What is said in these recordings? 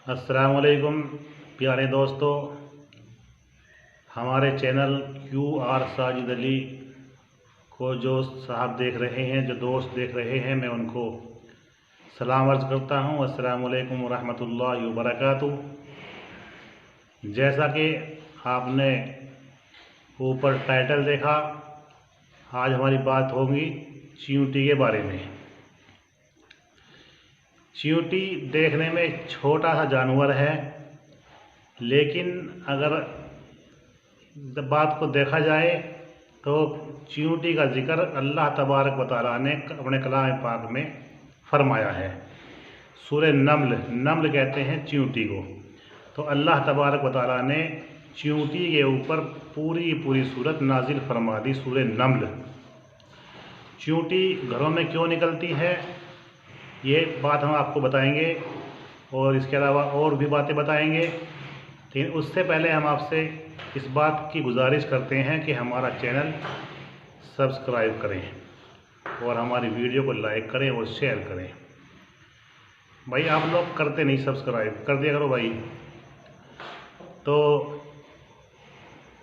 अस्सलामुअलैकुम प्यारे दोस्तों, हमारे चैनल QR साजिद अली को जो साहब देख रहे हैं, जो दोस्त देख रहे हैं, मैं उनको सलाम अर्ज़ करता हूँ। अस्सलामुअलैकुम वरहमतुल्लाहि वबरकातुहू। जैसा कि आपने ऊपर टाइटल देखा, आज हमारी बात होगी चींटी के बारे में। चींटी देखने में एक छोटा सा जानवर है, लेकिन अगर बात को देखा जाए तो चींटी का जिक्र अल्लाह तबारक व तआला ने अपने कलाम पाक में फरमाया है। सूरह नम्ल कहते हैं चींटी को। तो अल्लाह तबारक व तआला ने चींटी के ऊपर पूरी सूरत नाजिल फरमा दी, सूरह नम्ल। चींटी घरों में क्यों निकलती है, ये बात हम आपको बताएंगे और इसके अलावा और भी बातें बताएंगे। लेकिन उससे पहले हम आपसे इस बात की गुजारिश करते हैं कि हमारा चैनल सब्सक्राइब करें और हमारी वीडियो को लाइक करें और शेयर करें। भाई आप लोग करते नहीं, सब्सक्राइब कर दिया करो भाई। तो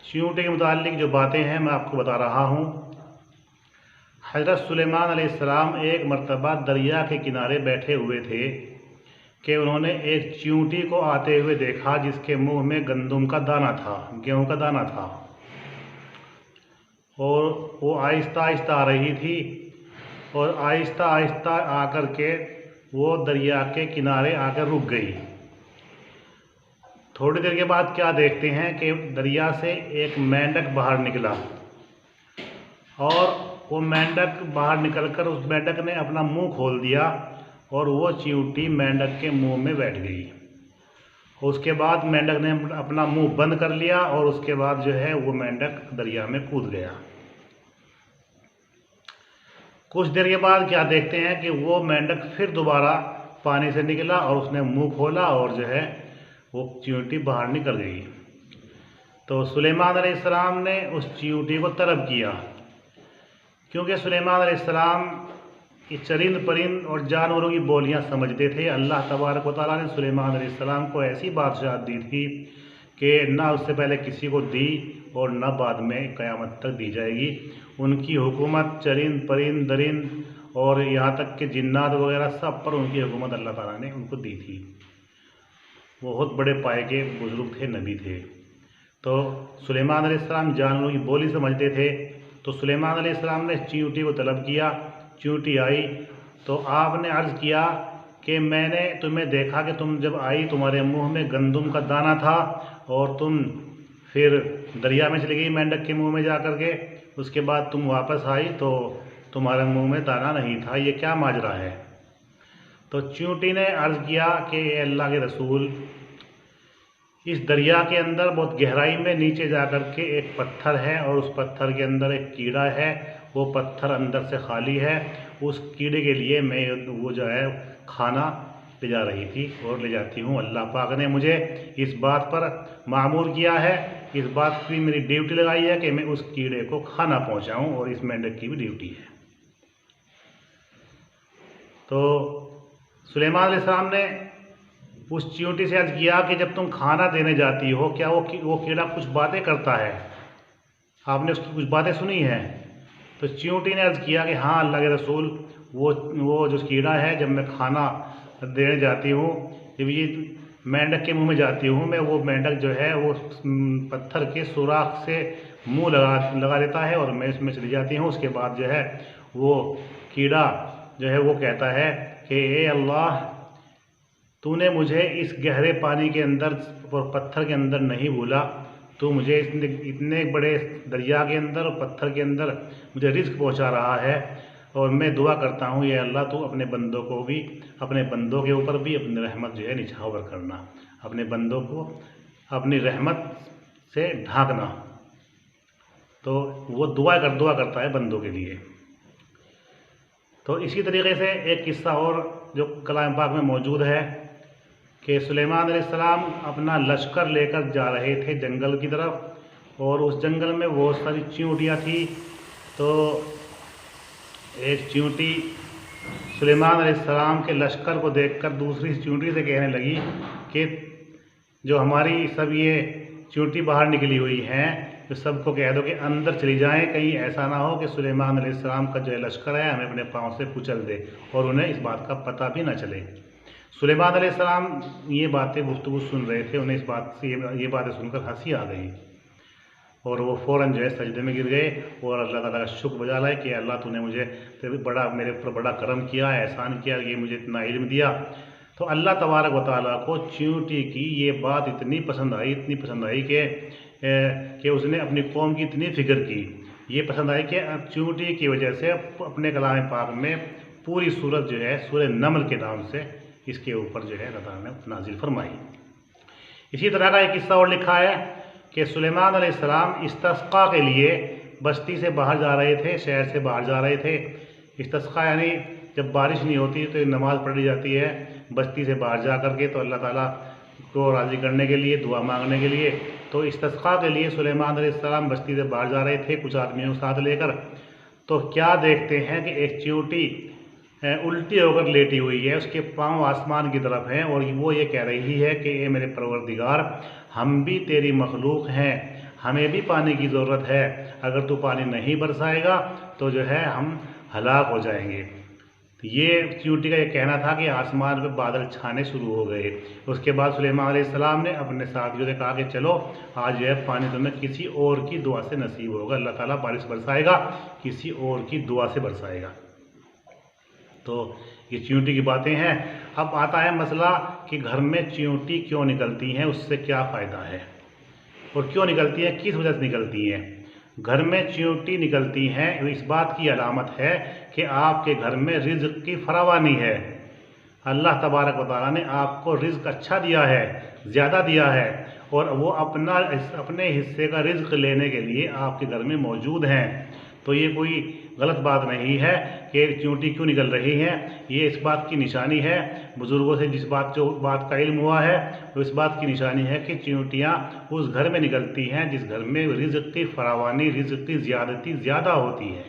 चींटी के मुतालिक जो बातें हैं मैं आपको बता रहा हूँ। हज़रत सुलेमान अलैहिस्सलाम एक मर्तबा दरिया के किनारे बैठे हुए थे कि उन्होंने एक चींटी को आते हुए देखा, जिसके मुंह में गंदम का दाना था, गेहूं का दाना था, और वो आहिस्ता आहिस्ता आ रही थी और आहिस्ता आहिस्ता आकर के वो दरिया के किनारे आकर रुक गई। थोड़ी देर के बाद क्या देखते हैं कि दरिया से एक मेंढक बाहर निकला और वो मेंढक बाहर निकलकर उस मेंढक ने अपना मुंह खोल दिया और वो चींटी मेंढक के मुंह में बैठ गई। उसके बाद मेंढक ने अपना मुंह बंद कर लिया और उसके बाद जो है वो मेंढक दरिया में कूद गया। कुछ देर के बाद क्या देखते हैं कि वो मेंढक फिर दोबारा पानी से निकला और उसने मुंह खोला और जो है वो चींटी बाहर निकल गई। तो सुलेमान अलैहिस्सलाम ने उस चींटी को तलब किया, क्योंकि सुलेमान अलैहिस्सलाम कि चरिंद परिंद और जानवरों की बोलियां समझते थे। अल्लाह तबारक व तआला ने सुलेमान अलैहिस्सलाम को ऐसी बादशाहत दी थी कि ना उससे पहले किसी को दी और न बाद में क़यामत तक दी जाएगी। उनकी हुकूमत चरिंद परिंद दरिंद और यहाँ तक कि जिन्नात वगैरह सब पर उनकी हुकूमत अल्लाह ताला ने उनको दी थी। वो बहुत बड़े पाए के बुजुर्ग थे, नबी थे। तो सुलेमान अलैहिस्सलाम जानवरों की बोली समझते थे। तो सुलेमान अलैहिस्सलाम ने चींटी को तलब किया। चींटी आई तो आपने अर्ज़ किया कि मैंने तुम्हें देखा कि तुम जब आई तुम्हारे मुंह में गंदम का दाना था और तुम फिर दरिया में चली गई मेंढक के मुंह में जा कर के। उसके बाद तुम वापस आई तो तुम्हारे मुंह में दाना नहीं था, ये क्या माजरा है। तो चींटी ने अर्ज़ किया कि अल्लाह के रसूल, इस दरिया के अंदर बहुत गहराई में नीचे जा कर के एक पत्थर है और उस पत्थर के अंदर एक कीड़ा है। वो पत्थर अंदर से खाली है। उस कीड़े के लिए मैं वो जो है खाना ले जा रही थी और ले जाती हूँ। अल्लाह पाक ने मुझे इस बात पर मामूर किया है, इस बात की मेरी ड्यूटी लगाई है कि मैं उस कीड़े को खाना पहुँचाऊँ, और इस मेंढक की भी ड्यूटी है। तो सुलेमान अलैहिस्सलाम ने उस चींटी से अर्ज़ किया कि जब तुम खाना देने जाती हो, क्या वो कीड़ा कुछ बातें करता है? आपने उसकी कुछ बातें सुनी हैं? तो चींटी ने अर्ज़ किया कि हाँ अल्लाह के रसूल, वो जो कीड़ा है, जब मैं खाना देने जाती हूँ, जब ये मेंढक के मुंह में जाती हूँ मैं, वो मेंढक जो है वो पत्थर के सुराख से मुंह लगा देता है और मैं इसमें चली जाती हूँ। उसके बाद जो है वो कीड़ा जो है वो कहता है कि ए अल्लाह, तूने मुझे इस गहरे पानी के अंदर और पत्थर के अंदर नहीं भूला, तो मुझे इतने बड़े दरिया के अंदर और पत्थर के अंदर मुझे रिज़्क़ पहुंचा रहा है। और मैं दुआ करता हूँ ये अल्लाह, तू अपने बंदों को भी, अपने बंदों के ऊपर भी अपनी रहमत जो है निछावर करना, अपने बंदों को अपनी रहमत से ढांकना। तो वो दुआ करता है बंदों के लिए। तो इसी तरीके से एक किस्सा और जो कलाम पाक में मौजूद है कि सुलेमान अलैहिस्सलाम अपना लश्कर लेकर जा रहे थे जंगल की तरफ, और उस जंगल में बहुत सारी चींटियाँ थी। तो एक चींटी सुलेमान अलैहिस्सलाम के लश्कर को देखकर दूसरी चींटी से कहने लगी कि जो हमारी सब ये चींटी बाहर निकली हुई हैं, तो सबको कह दो कि अंदर चली जाएं, कहीं ऐसा ना हो कि सुलेमान अलैहिस्सलाम का जो है लश्कर है हमें अपने पाँव से कुचल दे और उन्हें इस बात का पता भी ना चले। सुलेमान अलैहिस्सलाम ये बातें गुफ्तगू सुन रहे थे, उन्हें इस बात से ये बातें सुनकर हंसी आ गई और वो फ़ौरन जो है सजदे में गिर गए और अल्लाह ताला का शुक्र बजा लाए कि अल्लाह तूने मुझे मेरे ऊपर बड़ा करम किया, एहसान किया, ये मुझे इतना इल्म दिया। तो अल्लाह तबारक व तआला को चींटी की ये बात इतनी पसंद आई कि उसने अपनी कौम की इतनी फ़िक्र की। ये पसंद आई कि चींटी की वजह से अपने कलाम पाक में पूरी सूरत जो है सूरह नमल के नाम से इसके ऊपर जो है अल्लाह ताला ने नाजिल फरमाई। इसी तरह का एक किस्सा और लिखा है कि सुलेमान अलैहिस्सलाम इस्तिस्का के लिए बस्ती से बाहर जा रहे थे, शहर से बाहर जा रहे थे। इस्तिस्का यानी जब बारिश नहीं होती तो नमाज़ पढ़ी जाती है बस्ती से बाहर जा कर के, तो अल्लाह ताला को राज़ी करने के लिए, दुआ मांगने के लिए। तो इस्तिस्का के लिए सुलेमान अलैहिस्सलाम बस्ती से बाहर जा रहे थे कुछ आदमियों को साथ लेकर। तो क्या देखते हैं कि एक चींटी उल्टी होकर लेटी हुई है, उसके पांव आसमान की तरफ हैं और वो ये कह रही है कि ये मेरे परवरदिगार, हम भी तेरी मखलूक हैं, हमें भी पानी की ज़रूरत है, अगर तू पानी नहीं बरसाएगा तो जो है हम हलाक हो जाएंगे। तो ये चींटी का ये कहना था कि आसमान पर बादल छाने शुरू हो गए। उसके बाद सुलेमान अलैहिस्सलाम ने अपने साथियों से कहा कि चलो आज जो है पानी तुम्हें किसी और की दुआ से नसीब होगा, अल्लाह ताला बारिश बरसाएगा, किसी और की दुआ से बरसाएगा। तो ये चींटी की बातें हैं। अब आता है मसला कि घर में चींटी क्यों निकलती हैं, उससे क्या फ़ायदा है और क्यों निकलती हैं, किस वजह से निकलती हैं। घर में चींटी निकलती हैं इस बात की अलामत है कि आपके घर में रिज़्क़ की फरावानी है। अल्लाह तबारक व तआला ने आपको रिज़्क़ अच्छा दिया है, ज़्यादा दिया है और वो अपने हिस्से का रिज़्क़ लेने के लिए आपके घर में मौजूद हैं। तो ये कोई गलत बात नहीं है कि चींटी क्यों निकल रही है, ये इस बात की निशानी है, बुज़ुर्गों से जो बात का इल्म हुआ है तो इस बात की निशानी है कि चींटियाँ उस घर में निकलती हैं जिस घर में रिज़्क़ की फरावानी, रिज़्क़ की ज़्यादती ज़्यादा होती है।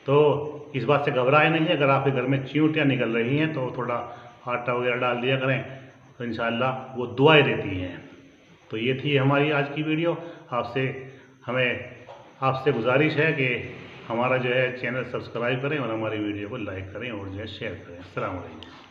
तो इस बात से घबराए नहीं, अगर आपके घर में चींटियाँ निकल रही हैं तो थोड़ा आटा वगैरह डाल दिया करें, तो इंशाअल्लाह वो दुआएं देती हैं। तो ये थी हमारी आज की वीडियो। आपसे गुजारिश है कि हमारा जो है चैनल सब्सक्राइब करें और हमारी वीडियो को लाइक करें और जो है शेयर करें। अस्सलाम वालेकुम।